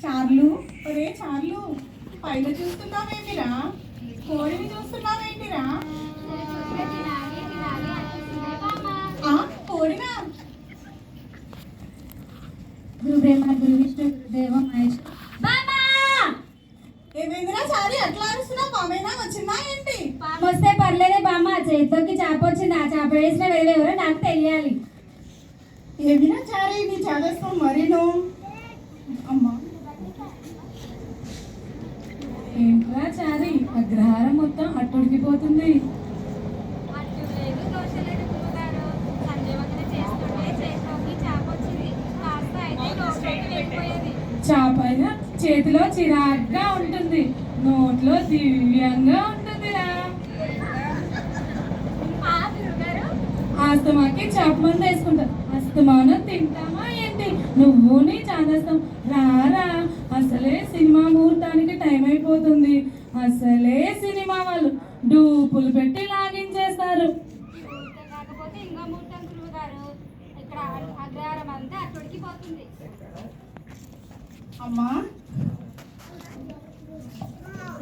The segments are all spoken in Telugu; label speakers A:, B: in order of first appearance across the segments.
A: చార్లు, ఒరే చార్లు, పైన చూస్తున్నావేమిరా? కోడిని చూస్తున్నావేంటిరా? కోడినా?
B: గురుబ్రహ్మ గురు విష్ణు గురుదేవ మహేష్.
A: ఏమైందిరా చారి అట్లా అరుస్తున్నావు? పామైనా వచ్చిందా ఏంటి?
B: పాము వస్తే పర్లేదే బామ్మ, చేతిలోకి చేప వచ్చింది. ఆ చేప వేసిన ఎవరో నాకు తెలియాలి.
A: ఏమిరా చారి నీ చేదేస్తాం మరీను. అమ్మా
B: ఏంట్రా చారి, అగ్రహారం మొత్తం అట్టుడికిపోతుంది. చేప చేతిలో చిరాగ్గా ఉంటుంది, నోట్లో దివ్యంగా ఉంటుందిరా. ఆస్తమాకి చేప మంది వేసుకుంటా, అస్తమానం తింటామా ఏంటి? నువ్వు నీ చాదేస్తాం రారా. అసలే సినిమా ముహూర్తానికి టైం అయిపోతుంది. అసలే సినిమా వాళ్ళు డూపులు పెట్టి లాగించేస్తారు.
A: అమ్మా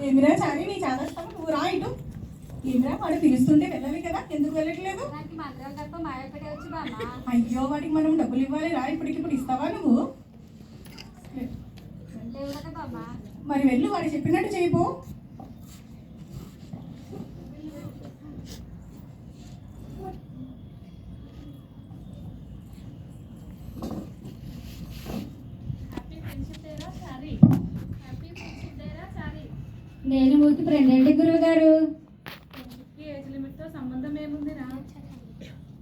A: ఏమిరా చారి నీ చేదేస్తావు? నువ్వు రా ఇటు. ఏమిరా వాడు పిలుస్తుంటే వెళ్ళాలి కదా, ఎందుకు వెళ్ళట్లేదు? అయ్యో వాడికి మనం డబ్బులు ఇవ్వాలి రా. ఇప్పటికిప్పుడు ఇస్తావా నువ్వు? మరి వెళ్ళు, వాడు చెప్పినట్టు చేయపో.
B: నేను ఊరికి ఫ్రెండ్ గురువు గారు.
C: ఏజ్ లిమిట్ తో సంబంధం ఏముందిరా?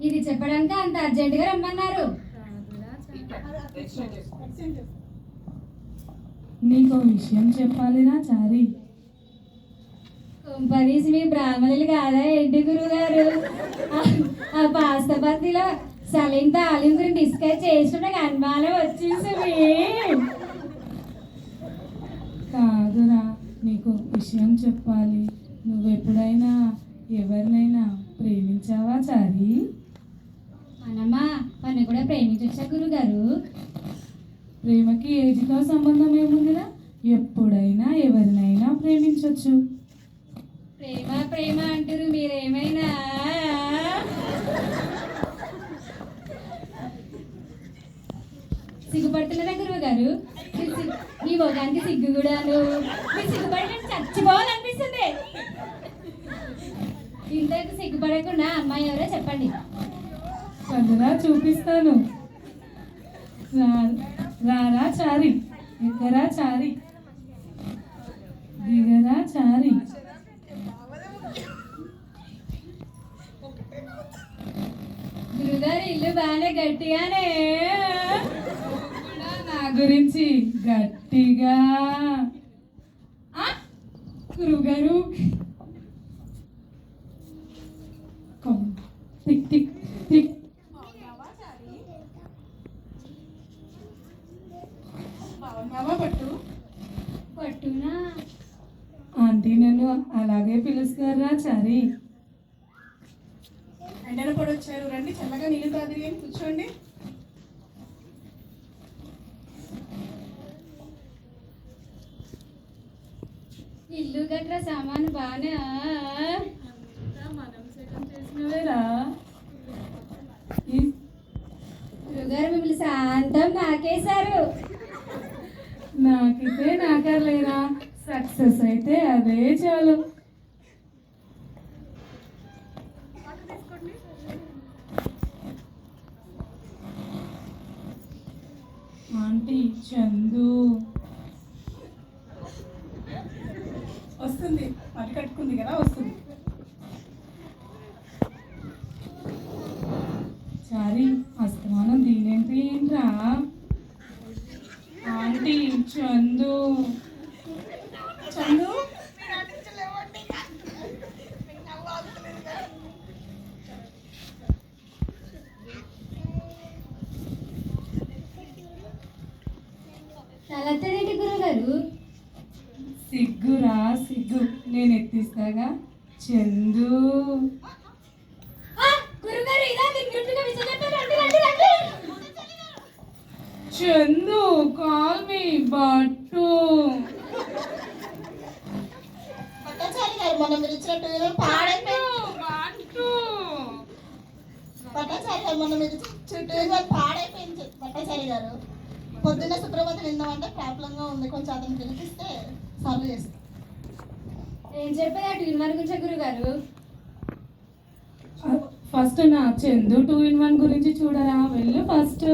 B: ఇది చెప్పడానికి అంత అర్జెంటుగా రమ్మన్నారు.
C: నీకు విషయం చెప్పాలిరా చారి.
B: కుంపదీసి మీ బ్రాహ్మణులు కాదా ఏంటి గురువు గారు? ఆ పాస్తపతిలో సలీం తాలీం గురించి డిస్కస్ చేసిన అనుమానం వచ్చేసి.
C: కాదురా, నీకు విషయం చెప్పాలి. నువ్వెప్పుడైనా ఎవరినైనా ప్రేమించావా చారి?
B: మన కూడా ప్రేమించొచ్చా గురుగారు?
C: ప్రేమకి ఏజ్తో సంబంధం ఏముందిరా? ఎప్పుడైనా ఎవరినైనా ప్రేమించవచ్చు.
B: ప్రేమ ప్రేమ అంటారు మీరేమైనా? సిగ్గుపడుతున్నారా గురువు గారు? మీ మొగానికి సిగ్గు కూడాను. మీరు సిగ్గుపడి నేను చచ్చిపోవాలనిపిస్తుంది. ఇంతకు సిగ్గుపడకుండా అమ్మాయి ఎవరో చెప్పండి.
C: పదరా చూపిస్తాను. రారా చారి, ఎక్కరా చారి, దిగరా చారి.
B: గురుగారు ఇల్లు బాగానే గట్టిగానే.
C: నా గురించి గట్టిగా గురుగారు. Tick tick tick.
B: పట్టునా
C: ఆంటీ నన్ను అలాగే పిలుస్తారా చారి?
A: ఎండలు కూడా వచ్చారు, రండి చల్లగా నీళ్ళు తాగిరి అని కూర్చోండి.
B: ఇల్లు గట్రా సామాను బాగానే.
C: మనం సెటం చేసినవేరా.
B: గురుగారు మిమ్మల్ని శాంతం నాకేశారు.
C: నాకైతే నాకర్లేరా, సక్సెస్ అయితే అదే చాలు. ఆంటీ చందు
A: వస్తుంది, మరి కట్టుకుంది కదా వస్తుంది.
C: చారి అస్తమానం దీనేంటి ఏంట్రా? ఆంటీ చందు
A: చందు
B: తలెత్తదేంటి గురుగారు?
C: సిగ్గురా సిగ్గు, నేను ఎత్తిస్తాగా. చందు
B: గురుగారు ఇలా మీరు గిఫ్ట్గా విషయం చెప్పారు. రండి రండి రండి. చందు కాల్ మీ బట్టు.
A: పట్టాచారి గారు మొన్న మీరు ఇచ్చిన టూ పాడైపోయింది.
B: బట్టు.
A: పట్టాచారి గారు మొన్న మీరు టూ పాడైపోయింది. పట్టాచారి గారు పొద్దున్న సుప్రభాతం విందామంటే ప్రాబ్లంగా ఉంది, కొంచెం అతను పిలిపిస్తే సాల్వ్ చేస్తాం.
C: ఏం చెప్పేది ఆ ట్యూన్ గురించి గురుగారు?
B: ఫస్ట్ నా చందు 2 in 1 గురించి చూడరా, వెళ్ళు ఫస్ట్.